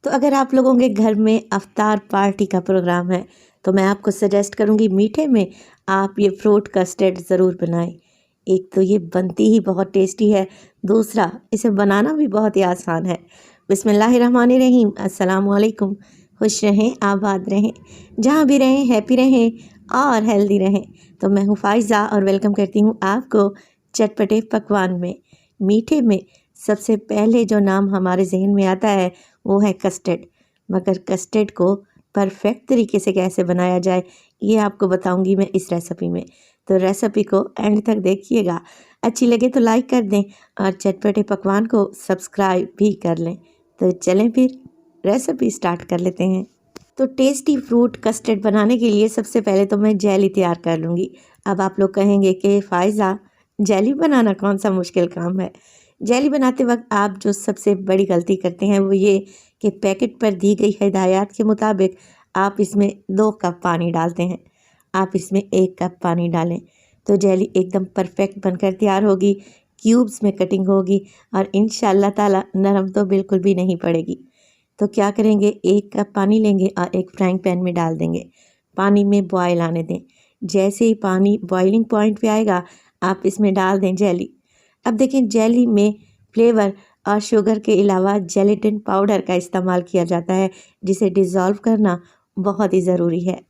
तो अगर आप लोगों के घर में अफ्तार पार्टी का प्रोग्राम है तो मैं आपको सजेस्ट करूंगी मीठे में आप ये फ्रूट कस्टर्ड ज़रूर बनाएं। एक तो ये बनती ही बहुत टेस्टी है, दूसरा इसे बनाना भी बहुत ही आसान है। बिस्मिल्लाहिर्रहमानिर्रहीम, अस्सलाम वालेकुम। खुश रहें, आबाद रहें, जहाँ भी रहें हैप्पी रहें और हेल्दी रहें। तो मैं हूँ फ़ाइज़ा और वेलकम करती हूँ आपको चटपटे पकवान में। मीठे में सबसे पहले जो नाम हमारे जहन में आता है वो है कस्टर्ड। मगर कस्टर्ड को परफेक्ट तरीके से कैसे बनाया जाए ये आपको बताऊंगी मैं इस रेसिपी में। तो रेसिपी को एंड तक देखिएगा, अच्छी लगे तो लाइक कर दें और चटपटे पकवान को सब्सक्राइब भी कर लें। तो चलें फिर रेसिपी स्टार्ट कर लेते हैं। तो टेस्टी फ्रूट कस्टर्ड बनाने के लिए सबसे पहले तो मैं जेली तैयार कर लूँगी। अब आप लोग कहेंगे कि फ़ाइज़ा जेली बनाना कौन सा मुश्किल काम है। जेली बनाते वक्त आप जो सबसे बड़ी गलती करते हैं वो ये कि पैकेट पर दी गई हिदायत के मुताबिक आप इसमें 2 कप पानी डालते हैं। आप इसमें 1 कप पानी डालें तो जेली एकदम परफेक्ट बनकर तैयार होगी, क्यूब्स में कटिंग होगी और इंशाअल्लाह ताला नरम तो बिल्कुल भी नहीं पड़ेगी। तो क्या करेंगे, 1 कप पानी लेंगे और एक फ्राइंग पैन में डाल देंगे। पानी में बॉयल आने दें। जैसे ही पानी बॉइलिंग पॉइंट पे आएगा आप इसमें डाल दें जेली। अब देखें जेली में फ्लेवर और शुगर के अलावा जेलेटिन पाउडर का इस्तेमाल किया जाता है, जिसे डिज़ोल्व करना बहुत ही ज़रूरी है।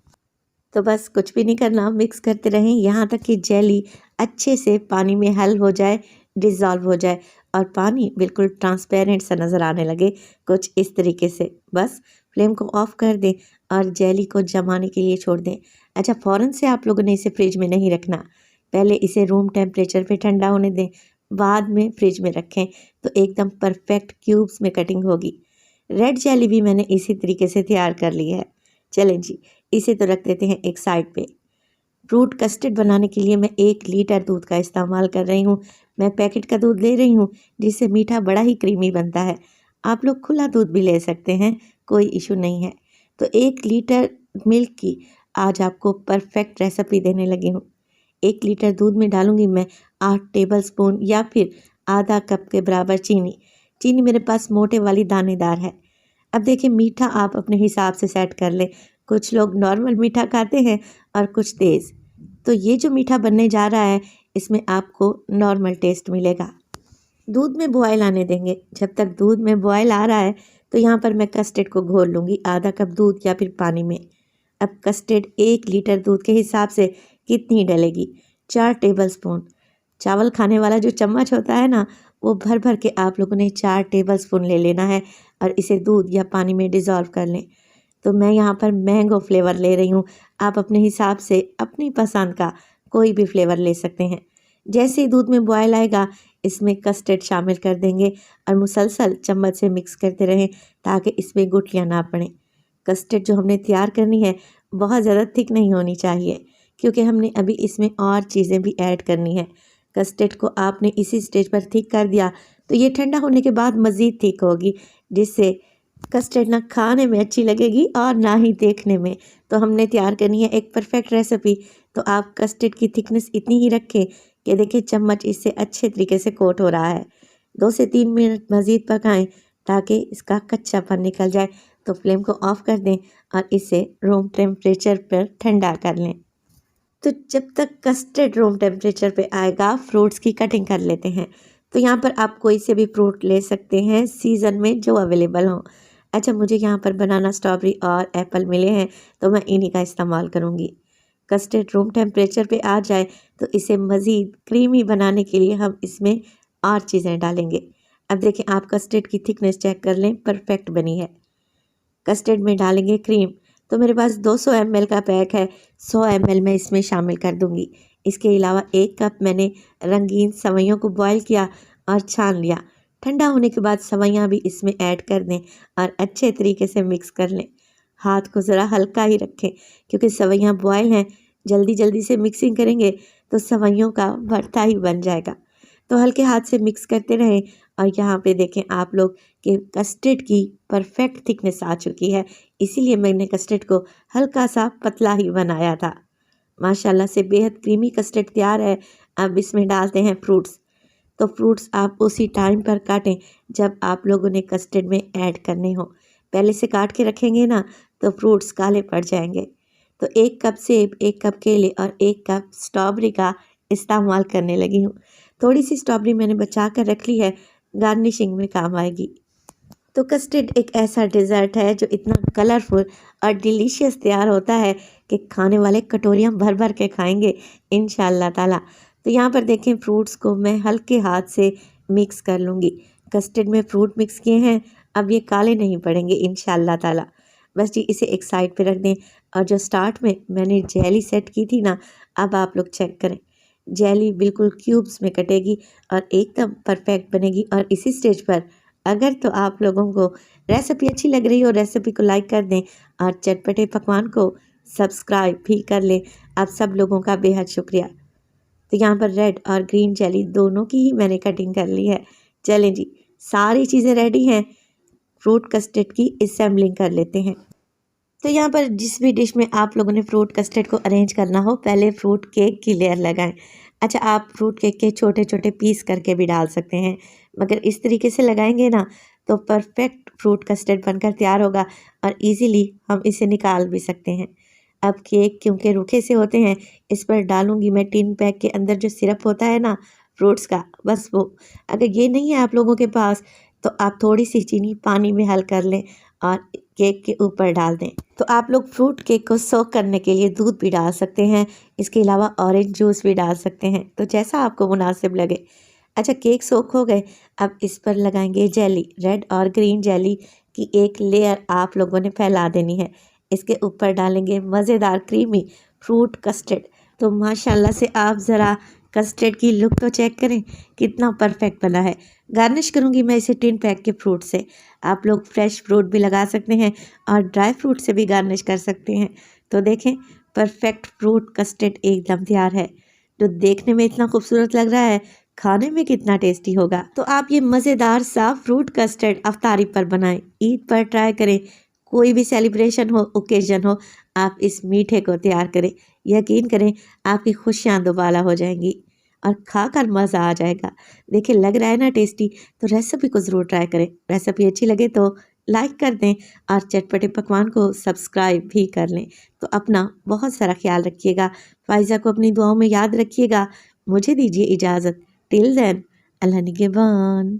तो बस कुछ भी नहीं करना, मिक्स करते रहें यहाँ तक कि जेली अच्छे से पानी में हल हो जाए, डिज़ोल्व हो जाए और पानी बिल्कुल ट्रांसपेरेंट सा नज़र आने लगे, कुछ इस तरीके से। बस फ्लेम को ऑफ कर दें और जेली को जमाने के लिए छोड़ दें। अच्छा, फ़ौरन से आप लोगों ने इसे फ्रिज में नहीं रखना, पहले इसे रूम टेम्परेचर पे ठंडा होने दें, बाद में फ्रिज में रखें तो एकदम परफेक्ट क्यूब्स में कटिंग होगी। रेड जेली भी मैंने इसी तरीके से तैयार कर ली है। चलें जी, इसे तो रख देते हैं एक साइड पे। फ्रूट कस्टर्ड बनाने के लिए मैं 1 लीटर दूध का इस्तेमाल कर रही हूँ। मैं पैकेट का दूध ले रही हूँ, जिससे मीठा बड़ा ही क्रीमी बनता है। आप लोग खुला दूध भी ले सकते हैं, कोई इशू नहीं है। तो 1 लीटर मिल्क की आज आपको परफेक्ट रेसिपी देने लगी हूँ। 1 लीटर दूध में डालूंगी मैं 8 टेबलस्पून या फिर आधा कप के बराबर चीनी। चीनी मेरे पास मोटे वाली दानेदार है। अब देखिए, मीठा आप अपने हिसाब से सेट कर लें। कुछ लोग नॉर्मल मीठा खाते हैं और कुछ तेज़। तो ये जो मीठा बनने जा रहा है इसमें आपको नॉर्मल टेस्ट मिलेगा। दूध में बॉयल आने देंगे। जब तक दूध में बॉयल आ रहा है तो यहाँ पर मैं कस्टर्ड को घोल लूँगी आधा कप दूध या फिर पानी में। अब कस्टर्ड 1 लीटर दूध के हिसाब से कितनी डलेगी, 4 टेबलस्पून। चावल खाने वाला जो चम्मच होता है ना, वो भर भर के आप लोगों ने 4 टेबलस्पून ले लेना है और इसे दूध या पानी में डिज़ोल्व कर लें। तो मैं यहाँ पर मैंगो फ्लेवर ले रही हूँ। आप अपने हिसाब से अपनी पसंद का कोई भी फ्लेवर ले सकते हैं। जैसे ही दूध में बॉयल आएगा इसमें कस्टर्ड शामिल कर देंगे और मुसलसल चम्मच से मिक्स करते रहें ताकि इसमें गुठलियाँ ना पड़ें। कस्टर्ड जो हमने तैयार करनी है बहुत ज़्यादा थिक नहीं होनी चाहिए, क्योंकि हमने अभी इसमें और चीज़ें भी ऐड करनी है। कस्टर्ड को आपने इसी स्टेज पर थिक कर दिया तो ये ठंडा होने के बाद मज़ीद थिक होगी, जिससे कस्टर्ड ना खाने में अच्छी लगेगी और ना ही देखने में। तो हमने तैयार करनी है एक परफेक्ट रेसिपी। तो आप कस्टर्ड की थिकनेस इतनी ही रखें कि देखिए चम्मच इससे अच्छे तरीके से कोट हो रहा है। 2 से 3 मिनट मज़ीद पकाएं ताकि इसका कच्चापन निकल जाए। तो फ्लेम को ऑफ कर दें और इसे रूम टेम्परेचर पर ठंडा कर लें। तो जब तक कस्टर्ड रूम टेम्परेचर पे आएगा फ्रूट्स की कटिंग कर लेते हैं। तो यहाँ पर आप कोई से भी फ्रूट ले सकते हैं सीज़न में जो अवेलेबल हो। अच्छा, मुझे यहाँ पर बनाना, स्ट्रॉबेरी और एप्पल मिले हैं तो मैं इन्हीं का इस्तेमाल करूँगी। कस्टर्ड रूम टेम्परेचर पे आ जाए तो इसे मज़ीद क्रीमी बनाने के लिए हम इसमें और चीज़ें डालेंगे। अब देखें, आप कस्टर्ड की थिकनेस चेक कर लें, परफेक्ट बनी है। कस्टर्ड में डालेंगे क्रीम। तो मेरे पास 200 ml का पैक है, 100 ml मैं इसमें शामिल कर दूंगी। इसके अलावा 1 कप मैंने रंगीन सवैयों को बॉईल किया और छान लिया। ठंडा होने के बाद सवैयाँ भी इसमें ऐड कर दें और अच्छे तरीके से मिक्स कर लें। हाथ को ज़रा हल्का ही रखें क्योंकि सवैयाँ बॉयल हैं। जल्दी जल्दी से मिक्सिंग करेंगे तो सवैयों का भरता ही बन जाएगा। तो हल्के हाथ से मिक्स करते रहें और यहाँ पे देखें आप लोग कि कस्टर्ड की परफेक्ट थिकनेस आ चुकी है। इसीलिए मैंने कस्टर्ड को हल्का सा पतला ही बनाया था। माशाल्लाह से बेहद क्रीमी कस्टर्ड तैयार है। अब इसमें डालते हैं फ्रूट्स। तो फ्रूट्स आप उसी टाइम पर काटें जब आप लोगों ने कस्टर्ड में ऐड करने हो। पहले से काट के रखेंगे ना तो फ्रूट्स काले पड़ जाएंगे। तो 1 कप सेब, 1 कप केले और 1 कप स्ट्रॉबेरी का इस्तेमाल करने लगी हूँ। थोड़ी सी स्ट्रॉबेरी मैंने बचा कर रख ली है, गार्निशिंग में काम आएगी। तो कस्टर्ड एक ऐसा डिज़र्ट है जो इतना कलरफुल और डिलीशियस तैयार होता है कि खाने वाले कटोरियाँ भर भर के खाएंगे इंशाअल्लाह ताला। तो यहाँ पर देखें, फ्रूट्स को मैं हल्के हाथ से मिक्स कर लूँगी। कस्टर्ड में फ्रूट मिक्स किए हैं, अब ये काले नहीं पड़ेंगे इंशाअल्लाह ताला। बस जी इसे एक साइड पे रख दें। और जो स्टार्ट में मैंने जेली सेट की थी ना, अब आप लोग चेक करें, जेली बिल्कुल क्यूब्स में कटेगी और एकदम परफेक्ट बनेगी। और इसी स्टेज पर अगर तो आप लोगों को रेसिपी अच्छी लग रही हो, रेसिपी को लाइक कर दें और चटपटे पकवान को सब्सक्राइब भी कर लें। आप सब लोगों का बेहद शुक्रिया। तो यहाँ पर रेड और ग्रीन जेली दोनों की ही मैंने कटिंग कर ली है। चलें जी, सारी चीज़ें रेडी हैं, फ्रूट कस्टर्ड की असेंबलिंग कर लेते हैं। तो यहाँ पर जिस भी डिश में आप लोगों ने फ्रूट कस्टर्ड को अरेंज करना हो, पहले फ्रूट केक की लेयर लगाएं। अच्छा, आप फ्रूट केक के छोटे छोटे पीस करके भी डाल सकते हैं, मगर इस तरीके से लगाएंगे ना तो परफेक्ट फ्रूट कस्टर्ड बनकर तैयार होगा और इजीली हम इसे निकाल भी सकते हैं। अब केक क्योंकि रूखे से होते हैं, इस पर डालूंगी मैं टिन पैक के अंदर जो सिरप होता है ना फ्रूट्स का, बस वो। अगर ये नहीं है आप लोगों के पास तो आप थोड़ी सी चीनी पानी में हल कर लें और केक के ऊपर डाल दें। तो आप लोग फ्रूट केक को सोक करने के लिए दूध भी डाल सकते हैं, इसके अलावा ऑरेंज जूस भी डाल सकते हैं, तो जैसा आपको मुनासिब लगे। अच्छा, केक सोक हो गए, अब इस पर लगाएंगे जेली। रेड और ग्रीन जेली की एक लेयर आप लोगों ने फैला देनी है। इसके ऊपर डालेंगे मज़ेदार क्रीमी फ्रूट कस्टर्ड। तो माशाल्लाह से आप ज़रा कस्टर्ड की लुक तो चेक करें, कितना परफेक्ट बना है। गार्निश करूँगी मैं इसे टिन पैक के फ्रूट से। आप लोग फ्रेश फ्रूट भी लगा सकते हैं और ड्राई फ्रूट से भी गार्निश कर सकते हैं। तो देखें, परफेक्ट फ्रूट कस्टर्ड एकदम तैयार है, जो देखने में इतना खूबसूरत लग रहा है, खाने में कितना टेस्टी होगा। तो आप ये मज़ेदार सा फ्रूट कस्टर्ड अफ्तारी पर बनाएं, ईद पर ट्राई करें, कोई भी सेलिब्रेशन हो, ओकेजन हो, आप इस मीठे को तैयार करें। यकीन करें, आपकी खुशियाँ दोबारा हो जाएंगी और खाकर मज़ा आ जाएगा। देखिए, लग रहा है ना टेस्टी, तो रेसिपी को ज़रूर ट्राई करें। रेसिपी अच्छी लगे तो लाइक कर दें और चटपटे पकवान को सब्सक्राइब भी कर लें। तो अपना बहुत सारा ख्याल रखिएगा, फ़ाइज़ा को अपनी दुआओं में याद रखिएगा। मुझे दीजिए इजाज़त। टिल देन, अल्लाह निगहबान।